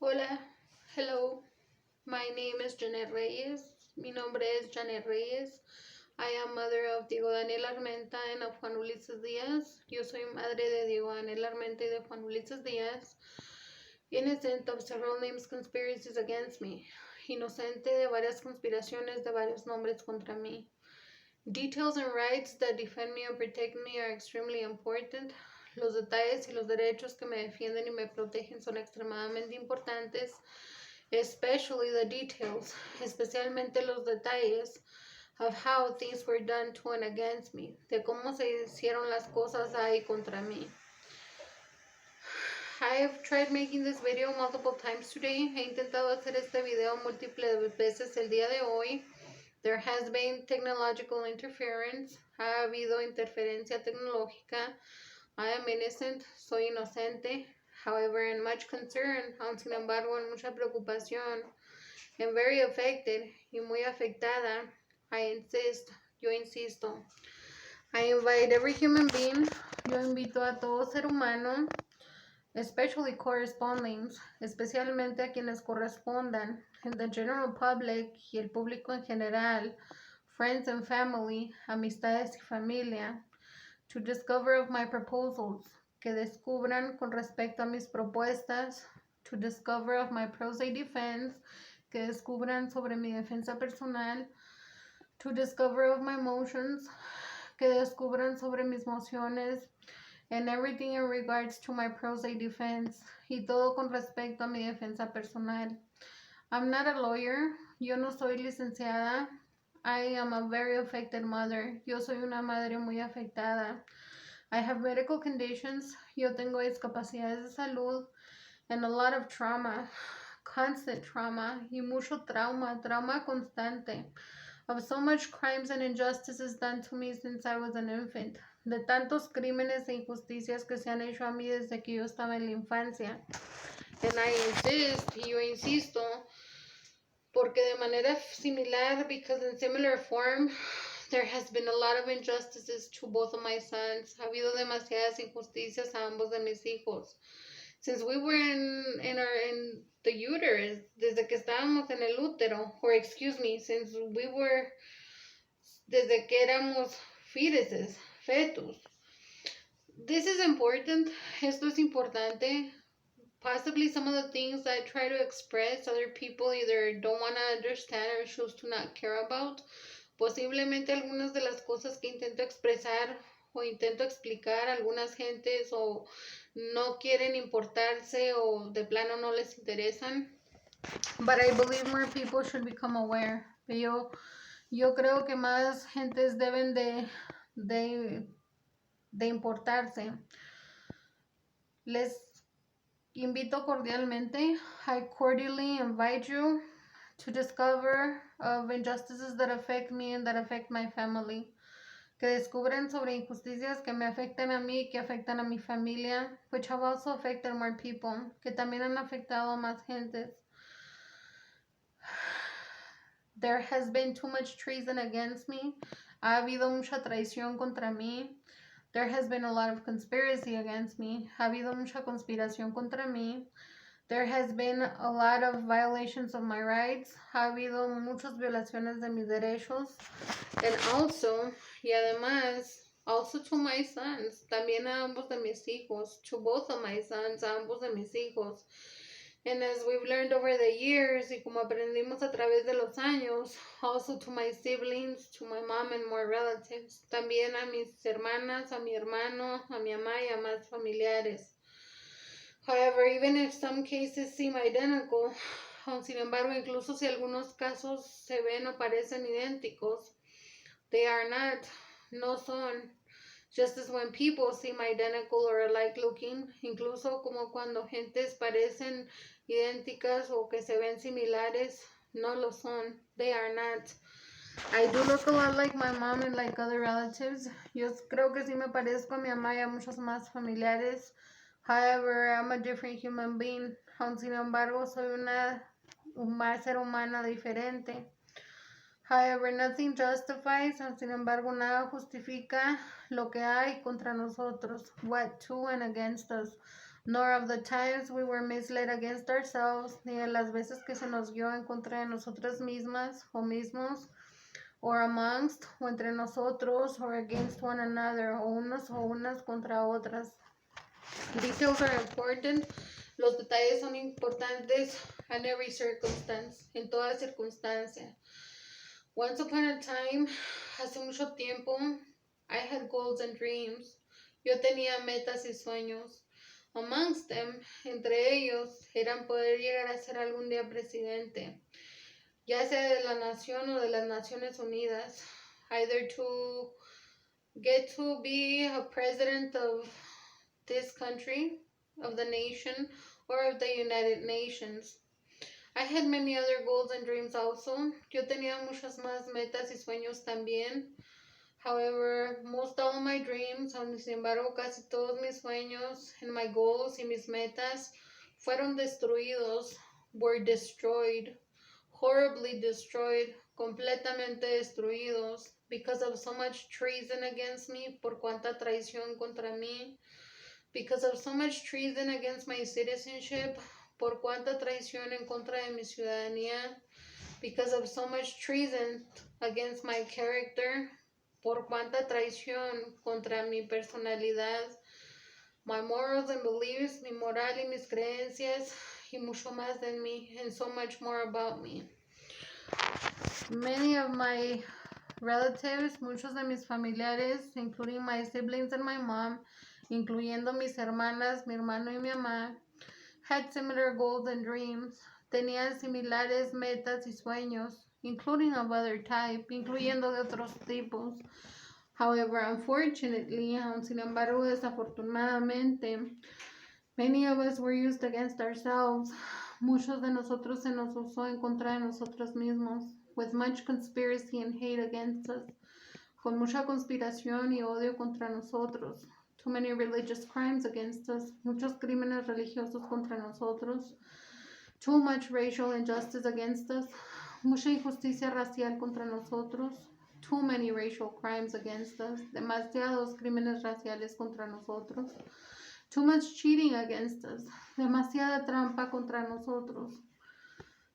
Hola, hello. My name is Janet Reyes. Mi nombre es Janet Reyes. I am mother of Diego Daniel Armenta and of Juan Ulises Díaz. Yo soy madre de Diego Daniel Armenta y de Juan Ulises Díaz. Innocent of several names conspiracies against me. Inocente de varias conspiraciones de varios nombres contra mí. Details and rights that defend me and protect me are extremely important. Los detalles y los derechos que me defienden y me protegen son extremadamente importantes, especially the details, especialmente los detalles of how things were done to and against me, de cómo se hicieron las cosas ahí contra mí. I've tried making this video multiple times today. He intentado hacer este video múltiples veces el día de hoy. There has been technological interference. Ha habido interferencia tecnológica. I am innocent, soy inocente. However, in much concern, aun sin embargo, en mucha preocupación, and very affected, y muy afectada, I insist, yo insisto. I invite every human being, yo invito a todo ser humano, especially correspondings, especialmente a quienes correspondan, and the general public, y el público en general, friends and family, amistades y familia, to discover of my proposals, que descubran con respecto a mis propuestas, to discover of my pro se defense, que descubran sobre mi defensa personal, to discover of my motions, que descubran sobre mis mociones, and everything in regards to my pro se defense, y todo con respecto a mi defensa personal. I'm not a lawyer, yo no soy licenciada. I am a very affected mother. Yo soy una madre muy afectada. I have medical conditions. Yo tengo discapacidades de salud. And a lot of trauma. Constant trauma. Y mucho trauma. Trauma constante. Of so much crimes and injustices done to me since I was an infant. De tantos crímenes e injusticias que se han hecho a mí desde que yo estaba en la infancia. And I insist, y yo insisto, porque de manera similar, because in similar form, there has been a lot of injustices to both of my sons. Ha habido demasiadas injusticias a ambos de mis hijos. Since we were in the uterus, desde que estábamos en el útero, or excuse me, desde que éramos fetus. This is important. Esto es importante. Possibly some of the things I try to express, other people either don't want to understand or choose to not care about. Posiblemente algunas de las cosas que intento expresar o intento explicar, algunas gentes o no quieren importarse o de plano no les interesan. But I believe more people should become aware. Yo creo que más gentes deben de importarse. Les invito cordialmente. I cordially invite you to discover of injustices that affect me and that affect my family. Que descubran sobre injusticias que me afectan a mí y que afectan a mi familia, which have also affected more people, que también han afectado a más gentes. There has been too much treason against me. Ha habido mucha traición contra mí. There has been a lot of conspiracy against me. Ha habido mucha conspiración contra mí. There has been a lot of violations of my rights. Ha habido muchas violaciones de mis derechos. And also, y además, also to my sons, también a ambos de mis hijos, to both of my sons, a ambos de mis hijos. And as we've learned over the years, y como aprendimos a través de los años, also to my siblings, to my mom and more relatives. También a mis hermanas, a mi hermano, a mi mamá y a más familiares. However, even if some cases seem identical, sin embargo, incluso si algunos casos se ven o parecen idénticos, they are not, no son. Just as when people seem identical or alike looking, incluso como cuando gentes parecen idénticas o que se ven similares, no lo son. They are not. I do look a lot like my mom and like other relatives. Yo creo que sí me parezco a mi mamá y a muchos más familiares. However, I'm a different human being. Aun sin embargo, soy un ser humano diferente. However, nothing justifies, sin embargo, nada justifica lo que hay contra nosotros, what to and against us, nor of the times we were misled against ourselves, ni de las veces que se nos guió en contra de nosotras mismas o mismos, or amongst, o entre nosotros, or against one another, o unos o unas contra otras. Details are important. Los detalles son importantes in every circumstance, en toda circunstancia. Once upon a time, hace mucho tiempo, I had goals and dreams. Yo tenía metas y sueños. Amongst them, entre ellos, eran poder llegar a ser algún día presidente, ya sea de la nación o de las Naciones Unidas, either to get to be a president of this country, of the nation, or of the United Nations. I had many other goals and dreams also. Yo tenía muchas más metas y sueños también. However, most all my dreams, sin embargo, casi todos mis sueños and my goals y mis metas fueron destruidos, were destroyed, horribly destroyed, completamente destruidos, because of so much treason against me, por cuanta traición contra mí, because of so much treason against my citizenship, por cuanta traición en contra de mi ciudadanía, because of so much treason against my character, por cuanta traición contra mi personalidad, my morals and beliefs, mi moral y mis creencias, y mucho más de mí, and so much more about me. Many of my relatives, muchos de mis familiares, including my siblings and my mom, incluyendo mis hermanas, mi hermano y mi mamá, had similar goals and dreams. Tenían similares metas y sueños, including of other type, incluyendo de otros tipos. However, unfortunately, sin embargo, desafortunadamente, many of us were used against ourselves. Muchos de nosotros se nos usó en contra de nosotros mismos, with much conspiracy and hate against us, con mucha conspiración y odio contra nosotros. Too many religious crimes against us, muchos crímenes religiosos contra nosotros. Too much racial injustice against us, mucha injusticia racial contra nosotros. Too many racial crimes against us, demasiados crímenes raciales contra nosotros. Too much cheating against us, demasiada trampa contra nosotros.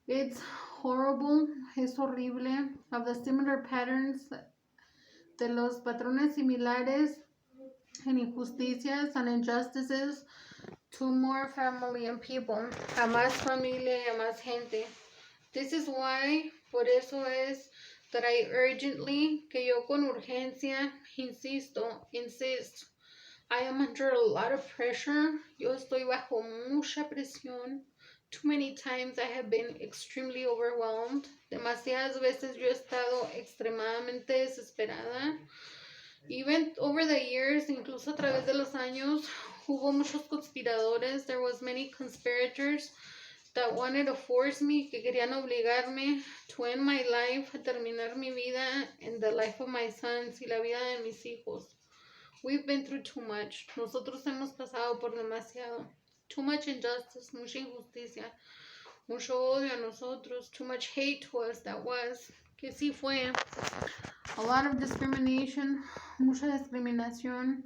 It's horrible, es horrible, of the similar patterns, de los patrones similares en injusticias and injustices to more family and people, a más familia y a más gente. This is why, por eso es, that I urgently, que yo con urgencia, insist, I am under a lot of pressure, yo estoy bajo mucha presión. Too many times I have been extremely overwhelmed. Demasiadas veces yo he estado extremadamente desesperada. Even over the years, incluso a través de los años, hubo muchos conspiradores. There was many conspirators that wanted to force me, que querían obligarme to end my life, a terminar mi vida and the life of my sons y la vida de mis hijos. We've been through too much. Nosotros hemos pasado por demasiado. Too much injustice, mucha injusticia, mucho odio a nosotros, too much hate to us, that was, que sí fue. A lot of discrimination, mucha discriminación,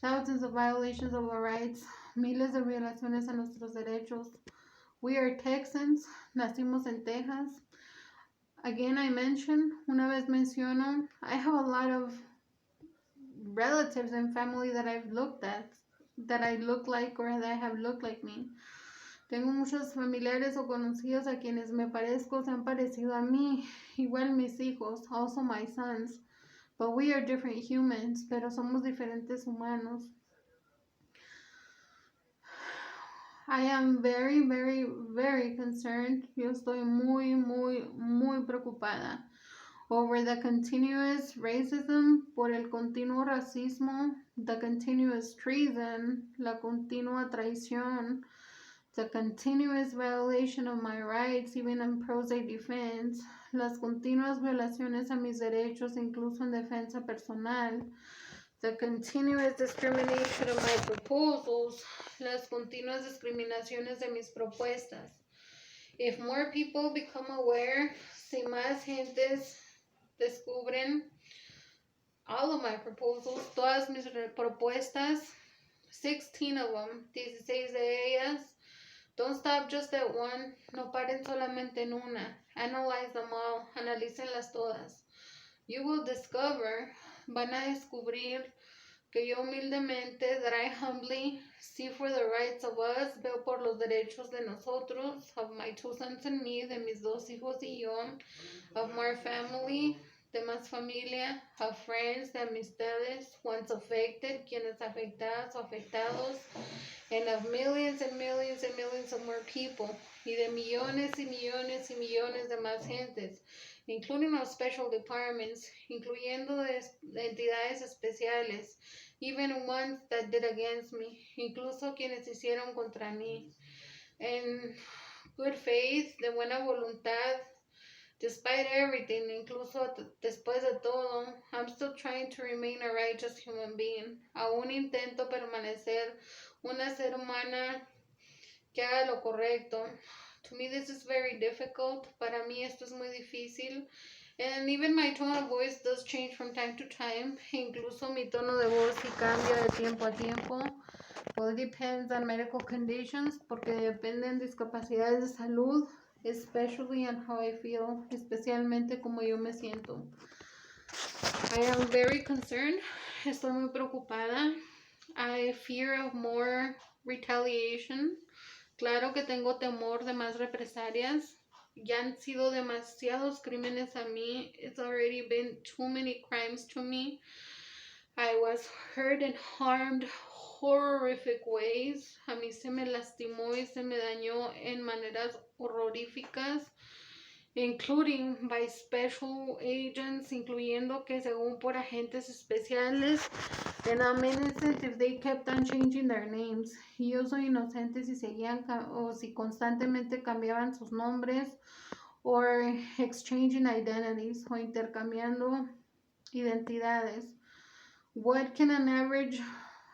thousands of violations of our rights, miles de violaciones a nuestros derechos. We are Texans, nacimos en Texas. Again, I mention, una vez menciono, I have a lot of relatives and family that I've looked at, that I look like or that have looked like me. Tengo muchos familiares o conocidos a quienes me parezco, se han parecido a mí, igual mis hijos, also my sons. But we are different humans, pero somos diferentes humanos. I am very, very, very concerned. Yo estoy muy, muy, muy preocupada over the continuous racism, por el continuo racismo, the continuous treason, la continua traición, the continuous violation of my rights, even in pro se defense, las continuas violaciones a mis derechos, incluso en defensa personal, the continuous discrimination of my proposals, las continuas discriminaciones de mis propuestas. If more people become aware, si más gentes descubren all of my proposals, todas mis propuestas, 16 of them, 16 de ellas. Don't stop just at one, no paren solamente en una. Analyze them all, analícenlas todas. You will discover, van a descubrir que yo humildemente, that I humbly see for the rights of us, veo por los derechos de nosotros, of my two sons and me, de mis dos hijos y yo, of my family, de más familia, of friends, de amistades, once affected, quienes afectadas o afectados, and of millions and millions and millions of more people, y de millones y millones y millones de más gentes, including our special departments, incluyendo de entidades especiales, even ones that did against me, incluso quienes hicieron contra mí. En good faith, de buena voluntad, despite everything, incluso después de todo, I'm still trying to remain a righteous human being. Aún intento permanecer una ser humana que haga lo correcto. To me this is very difficult. Para mí esto es muy difícil. And even my tone of voice does change from time to time. Incluso mi tono de voz sí cambia de tiempo a tiempo. Well, it depends on medical conditions, porque dependen de discapacidades de salud, especially on how I feel, especialmente como yo me siento. I am very concerned. Estoy muy preocupada. I fear of more retaliation. Claro que tengo temor de más represalias. Ya han sido demasiados crímenes a mí. It's already been too many crimes to me. I was hurt and harmed horrific ways. A mí se me lastimó y se me dañó en maneras horroríficas, including by special agents, incluyendo que según por agentes especiales. And I'm innocent if they kept on changing their names. Y yo soy inocente si seguían o si constantemente cambiaban sus nombres, or exchanging identities, o intercambiando identidades. What can an average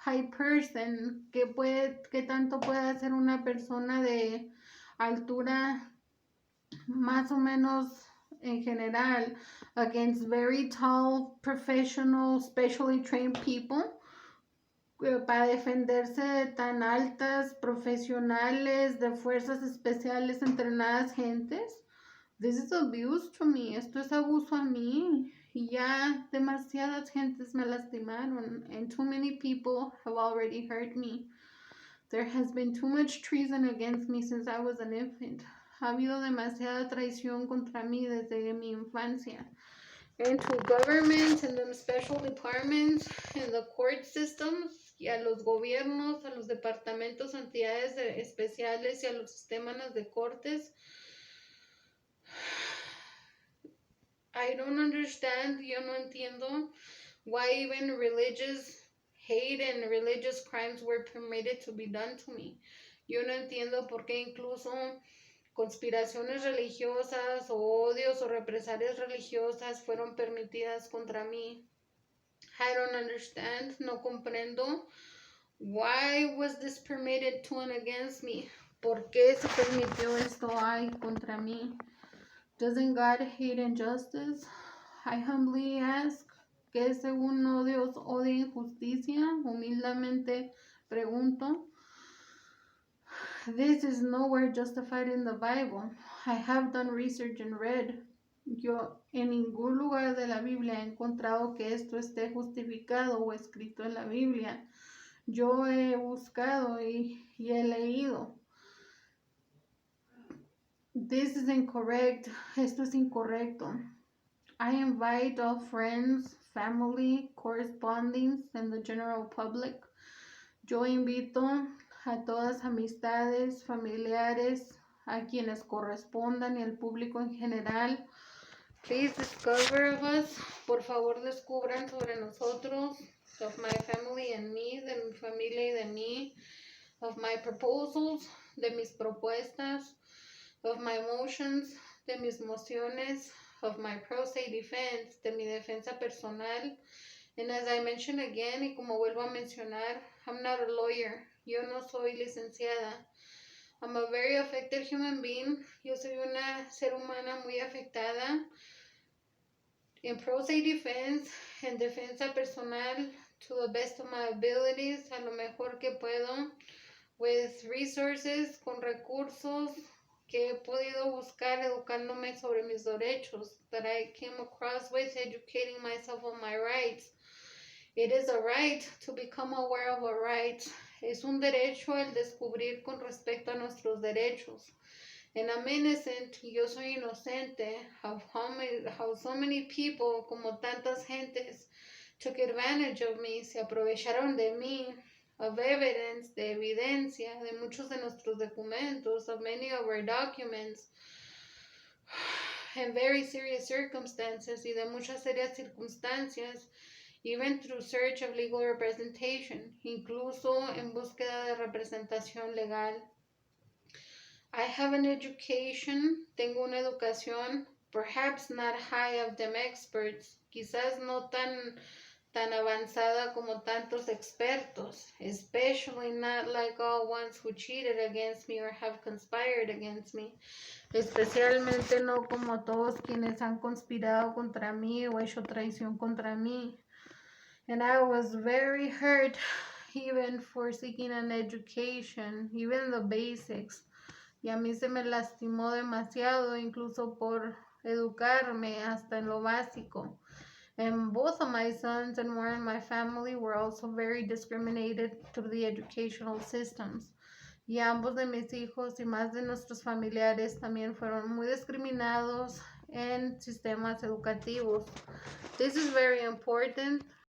high person, qué tanto puede hacer una persona de altura más o menos en general against very tall, professional, specially trained people, para defenderse de tan altas, profesionales, de fuerzas especiales, entrenadas gentes? This is abuse to me. Esto es abuso a mí. Y ya demasiadas gentes me lastimaron, and too many people have already hurt me. There has been too much treason against me since I was an infant. Ha habido demasiada traición contra mí desde mi infancia. And to governments and the special departments and the court systems, y a los gobiernos, a los departamentos, entidades especiales y a los sistemas de cortes. I don't understand, yo no entiendo why even religious hate and religious crimes were permitted to be done to me. Yo no entiendo por qué incluso conspiraciones religiosas o odios o represalias religiosas fueron permitidas contra mí. I don't understand, no comprendo. Why was this permitted to and against me? ¿Por qué se permitió esto contra mí? Doesn't God hate injustice? I humbly ask. ¿Qué según no Dios odia injusticia? Humildemente pregunto. This is nowhere justified in the Bible. I have done research and read. Yo en ningún lugar de la Biblia he encontrado que esto esté justificado o escrito en la Biblia. Yo he buscado y he leído. This is incorrect. Esto es incorrecto. I invite all friends, family, correspondents, and the general public. Yo invito a todas amistades, familiares, a quienes correspondan y al público en general. Please discover of us. Por favor, descubran sobre nosotros, of my family and me, de mi familia y de mí, of my proposals, de mis propuestas, of my motions, de mis mociones, of my pro se defense, de mi defensa personal. And as I mention again, y como vuelvo a mencionar, I'm not a lawyer. Yo no soy licenciada. I'm a very affected human being. Yo soy una ser humana muy afectada. In pro se defense, en defensa personal, to the best of my abilities, a lo mejor que puedo, with resources, con recursos que he podido buscar educándome sobre mis derechos, that I came across with educating myself on my rights. It is a right to become aware of a right. Es un derecho el descubrir con respecto a nuestros derechos. And I'm innocent, yo soy inocente, how so many people, como tantas gentes, took advantage of me, se aprovecharon de mí, of evidence, de evidencia, de muchos de nuestros documentos, of many of our documents, in very serious circumstances, y de muchas serias circunstancias, even through search of legal representation, incluso en búsqueda de representación legal. I have an education, tengo una educación, perhaps not high of them experts, quizás no tan avanzada como tantos expertos, especially not like all ones who cheated against me or have conspired against me, especialmente no como todos quienes han conspirado contra mí o hecho traición contra mí. And I was very hurt even for seeking an education, even the basics. Y a mí se me lastimó demasiado, incluso por educarme hasta en lo básico. And both of my sons and more in my family were also very discriminated through the educational systems. Y ambos de mis hijos y más de nuestros familiares también fueron muy discriminados en sistemas educativos. This is very important